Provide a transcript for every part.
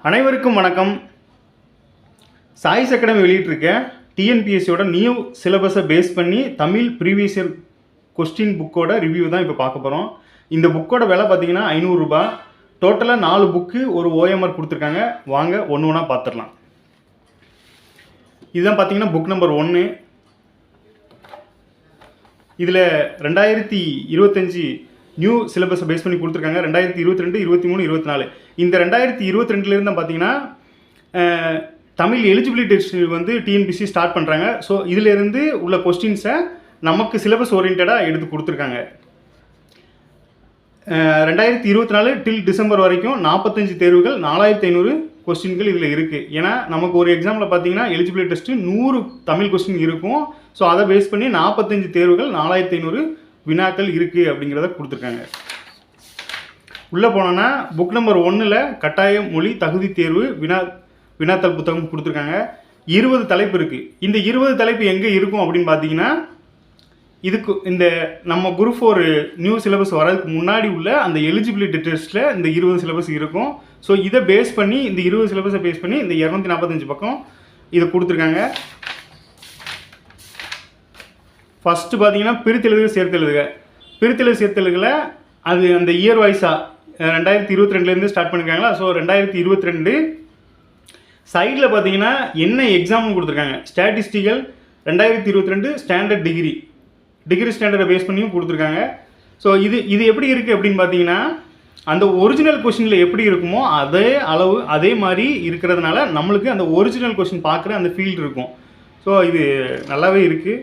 அனைவருக்கும் வணக்கம். Choice academy வெளியிட்டிருக்க டிஎன்பிஎஸ்சியோட new சிலபஸை பேஸ் பண்ணி தமிழ் ப்ரீவியஸ் இயர் கொஸ்டின் புக்கோட ரிவ்யூ தான் இப்போ பார்க்க போகிறோம். இந்த புக்கோட விலை பார்த்தீங்கன்னா 500 ரூபாய். டோட்டலாக 4 புக்கு ஒரு ஓஎம்ஆர் கொடுத்துருக்காங்க. வாங்க ஒன்று ஒன்றா பார்த்துடலாம். இதுதான் பார்த்தீங்கன்னா புக் நம்பர் 1. இதில் 2025 நியூ சிலபஸை பேஸ் பண்ணி கொடுத்துருக்காங்க. 2022, 23, 24. இந்த 2022 பார்த்தீங்கன்னா தமிழ் எலிஜிபிலிட்டி டெஸ்ட் வந்து டிஎன்பிசி ஸ்டார்ட் பண்ணுறாங்க. ஸோ இதிலேருந்து உள்ள கொஸ்டின்ஸை நமக்கு சிலபஸ் ஓரியன்டாக எடுத்து கொடுத்துருக்காங்க. 2024 டில் டிசம்பர் வரைக்கும் 45 தேர்வுகள், 4500 கொஸ்டின்கள் இதில் இருக்குது. ஏன்னா நமக்கு ஒரு எக்ஸாமில் பார்த்தீங்கன்னா எலிஜிபிலிட்டி டெஸ்ட்டு 100 தமிழ் கொஸ்டின் இருக்கும். ஸோ அதை பேஸ் பண்ணி 45 தேர்வுகள், 4500 வினாக்கள் இருக்குது அப்படிங்கிறத கொடுத்துருக்காங்க. உள்ளே போனோன்னா புக் நம்பர் 1 கட்டாய மொழி தகுதி தேர்வு வினாத்தாள் புத்தகம் கொடுத்துருக்காங்க. 20 தலைப்பு இருக்குது. இந்த 20 தலைப்பு எங்கே இருக்கும் அப்படின்னு பார்த்தீங்கன்னா, இதுக்கு இந்த நம்ம குரூப் 4 நியூ சிலபஸ் வரதுக்கு முன்னாடி உள்ள அந்த எலிஜிபிலிட்டி டெஸ்ட்டில் இந்த 20 சிலபஸ் இருக்கும். ஸோ இதை பேஸ் பண்ணி இந்த 20 சிலபஸை பேஸ் பண்ணி இந்த 245 பக்கம் இதை கொடுத்துருக்காங்க. ஃபஸ்ட்டு பார்த்தீங்கன்னா பிரித்தெழுதுக சேர்த்தெழுதுக. பிரித்தெழுது சேர்த்தெழுதுகளை அது அந்த இயர் வைஸாக 2022 ஸ்டார்ட் பண்ணியிருக்காங்களா. ஸோ 2022 சைடில் பார்த்தீங்கன்னா என்ன எக்ஸாம்னு கொடுத்துருக்காங்க. ஸ்டாட்டிஸ்டிக்கல் 2022 ஸ்டாண்டர்ட் டிகிரி ஸ்டாண்டர்டை பேஸ் பண்ணியும் கொடுத்துருக்காங்க. ஸோ இது எப்படி இருக்குது அப்படின்னு பார்த்தீங்கன்னா, அந்த ஒரிஜினல் கொஷினில் எப்படி இருக்குமோ அதே அளவு அதே மாதிரி இருக்கிறதுனால நம்மளுக்கு அந்த ஒரிஜினல் கொஷின் பார்க்குற அந்த ஃபீல்டு இருக்கும். ஸோ இது நல்லாவே இருக்குது.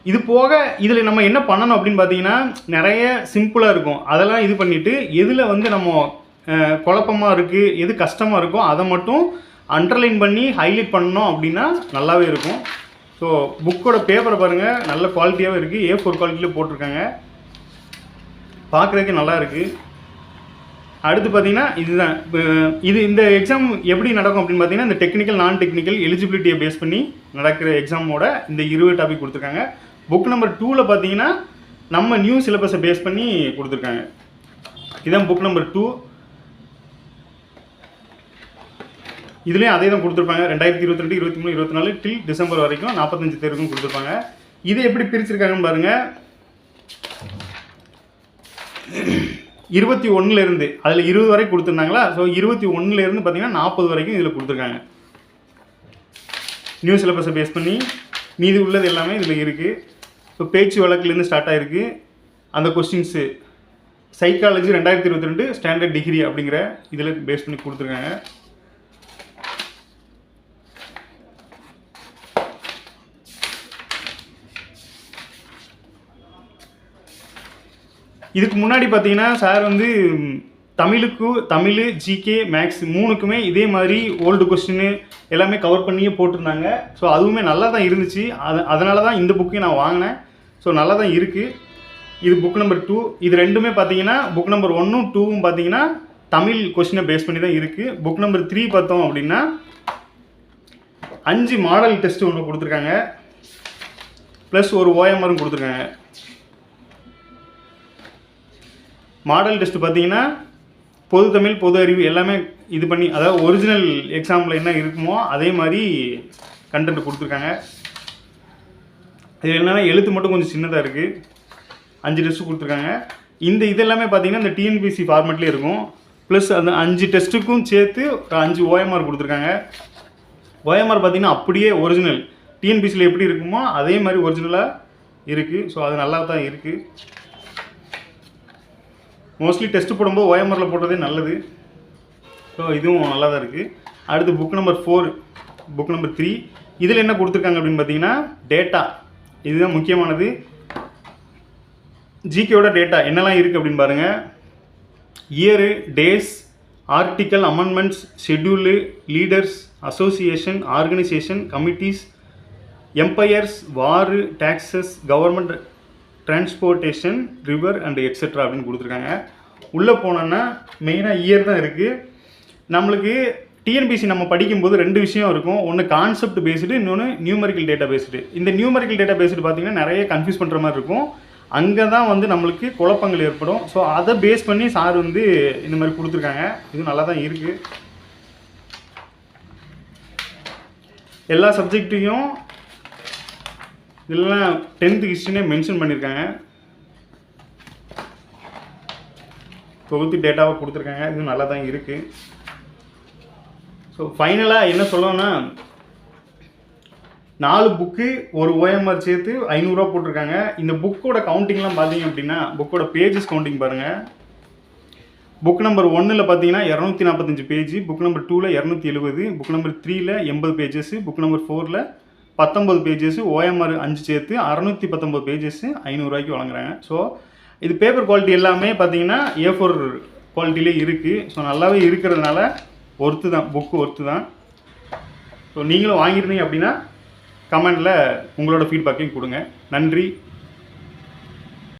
இது போக இதில் நம்ம என்ன பண்ணணும் அப்படின்னு பார்த்தீங்கன்னா, நிறைய சிம்பிளாக இருக்கும். அதெல்லாம் இது பண்ணிவிட்டு எதில் வந்து நம்ம குழப்பமாக இருக்குது, எது கஷ்டமாக இருக்கோ அதை மட்டும் அண்டர்லைன் பண்ணி ஹைலைட் பண்ணோம் அப்படின்னா நல்லாவே இருக்கும். ஸோ புக்கோட பேப்பரை பாருங்கள், நல்ல குவாலிட்டியாகவே இருக்குது. A4 குவாலிட்டியில் போட்டிருக்காங்க. பார்க்குறதுக்கு நல்லா இருக்குது. அடுத்து பார்த்தீங்கன்னா இதுதான் இந்த எக்ஸாம் எப்படி நடக்கும் அப்படின்னு பார்த்தீங்கன்னா, இந்த டெக்னிக்கல் நான் டெக்னிக்கல் எலிஜிபிலிட்டியை பேஸ் பண்ணி நடக்கிற எக்ஸாமோட இந்த 20 டாபிக் கொடுத்துருக்காங்க. புக் நம்பர் 2 பார்த்தீங்கன்னா நம்ம நியூ சிலபஸை பேஸ் பண்ணி கொடுத்துருக்காங்க. இதுதான் புக் நம்பர் 2. இதுலேயும் அதே தான் கொடுத்துருப்பாங்க. 2022, 23, 24 டில் டிசம்பர் வரைக்கும் 45 தேர்வுக்கும் கொடுத்துருப்பாங்க. இதை எப்படி பிரிச்சிருக்காங்கன்னு பாருங்கள். 21 அதில் 20 வரை கொடுத்துருந்தாங்களா. ஸோ 21 பார்த்தீங்கன்னா 40 வரைக்கும் இதில் கொடுத்துருக்காங்க. நியூ சிலபஸை பேஸ் பண்ணி மீதி உள்ளது எல்லாமே இதில் இருக்குது. ஸோ பேச்சு வழக்குலேருந்து ஸ்டார்ட் ஆகிருக்கு. அந்த கொஸ்டின்ஸு சைக்காலஜி 2022 ஸ்டாண்டர்ட் டிகிரி அப்படிங்கிற இதில் பேஸ் பண்ணி கொடுத்துருக்காங்க. இதுக்கு முன்னாடி பார்த்தீங்கன்னா சார் வந்து தமிழ், ஜிகே, மேக்ஸ் 3க்குமே இதே மாதிரி ஓல்டு கொஸ்டின் எல்லாமே கவர் பண்ணியே போட்டிருந்தாங்க. ஸோ அதுவுமே நல்லா தான் இருந்துச்சு. அதனால தான் இந்த புக்கையும் நான் வாங்கினேன். ஸோ நல்லா தான் இருக்குது. இது புக் நம்பர் 2. இது ரெண்டுமே பார்த்தீங்கன்னா புக் நம்பர் 1ம் 2ம் பார்த்தீங்கன்னா தமிழ் கொஸ்டினை பேஸ் பண்ணி தான் இருக்குது. புக் நம்பர் 3 பார்த்தோம் அப்படின்னா 5 மாடல் டெஸ்ட்டு ஒன்று கொடுத்துருக்காங்க. ப்ளஸ் ஒரு ஓஎம்ஆரும் கொடுத்துருக்காங்க. மாடல் டெஸ்ட்டு பார்த்தீங்கன்னா பொது தமிழ், பொது அறிவு எல்லாமே இது பண்ணி, அதாவது ஒரிஜினல் எக்ஸாமில் என்ன இருக்குமோ அதே மாதிரி கண்டென்ட் கொடுத்துருக்காங்க. இது என்னென்னா எழுத்து மட்டும் கொஞ்சம் சின்னதாக இருக்குது. 5 டெஸ்ட்டு கொடுத்துருக்காங்க. இதெல்லாமே பார்த்தீங்கன்னா இந்த டிஎன்பிசி ஃபார்மேட்லேயே இருக்கும். ப்ளஸ் அந்த 5 டெஸ்ட்டுக்கும் சேர்த்து 5 ஓஎம்ஆர் கொடுத்துருக்காங்க. ஓஎம்ஆர் பார்த்தீங்கன்னா அப்படியே ஒரிஜினல் டிஎன்பிசியில் எப்படி இருக்குமோ அதே மாதிரி ஒரிஜினலாக இருக்குது. ஸோ அது நல்லா தான் இருக்குது. மோஸ்ட்லி டெஸ்ட்டு போடும்போது ஓஎம்ஆரில் போட்டதே நல்லது. ஸோ இதுவும் நல்லா தான் இருக்குது. அடுத்து புக் நம்பர் 4, புக் நம்பர் 3. இதில் என்ன கொடுத்துருக்காங்க அப்படின்னு பார்த்தீங்கன்னா டேட்டா. இதுதான் முக்கியமானது. ஜிகேயோட டேட்டா என்னெல்லாம் இருக்குது அப்படின்னு பாருங்கள். Year, days, article, amendments, schedule, leaders, association, organisation, committees, empires, war, taxes, government, transportation, river and etcetera அப்படின்னு கொடுத்துருக்காங்க. உள்ளே போனோன்னா மெயினாக இயர் தான் இருக்குது. நம்மளுக்கு டிஎன்பிசி நம்ம படிக்கும்போது 2 விஷயம் இருக்கும். ஒன்று கான்செப்ட் பேஸ்டு, இன்னொன்று நியூமரிக்கல் டேட்டா பேஸ்டு. இந்த நியூமரிக்கல் டேட்டா பேஸ்டு பார்த்திங்கன்னா நிறைய கன்ஃபியூஸ் பண்ணுற மாதிரி இருக்கும். அங்கே தான் வந்து நம்மளுக்கு குழப்பங்கள் ஏற்படும். ஸோ அதை பேஸ் பண்ணி சார் வந்து இந்த மாதிரி கொடுத்துருக்காங்க. இது நல்லா தான் இருக்குது. எல்லா சப்ஜெக்ட்டையும் இதெல்லாம் 10th ஹிஸ்ட்ரினே மென்ஷன் பண்ணியிருக்காங்க. 12th டேட்டாவை கொடுத்துருக்காங்க. இது நல்லா தான் இருக்குது. ஸோ ஃபைனலாக என்ன சொல்லணும்னா 4 புக்கு ஒரு OMR சேர்த்து 500 ரூபா போட்டிருக்காங்க. இந்த புக்கோட கவுண்டிங்லாம் பார்த்தீங்க அப்படின்னா புக்கோட பேஜஸ் கவுண்டிங் பாருங்கள். புக் நம்பர் 1ல் பார்த்தீங்கன்னா 245 பேஜ், புக் நம்பர் 2ல் 270, புக் நம்பர் 3ல் 80 பேஜஸ், புக் நம்பர் 4ல் 19 பேஜஸ், OMR 5 சேர்த்து 619 பேஜஸ் 500 ரூபாய்க்கு வழங்குறாங்க. ஸோ இது பேப்பர் குவாலிட்டி எல்லாமே பார்த்தீங்கன்னா A4 குவாலிட்டியிலே இருக்குது. ஸோ நல்லாவே இருக்கிறதுனால ஒர்த்து தான், புக்கு ஒர்த்து தான். ஸோ நீங்களும் வாங்கியிருந்தீங்க அப்படின்னா கமெண்டில் உங்களோட ஃபீட்பேக்கையும் கொடுங்க. நன்றி.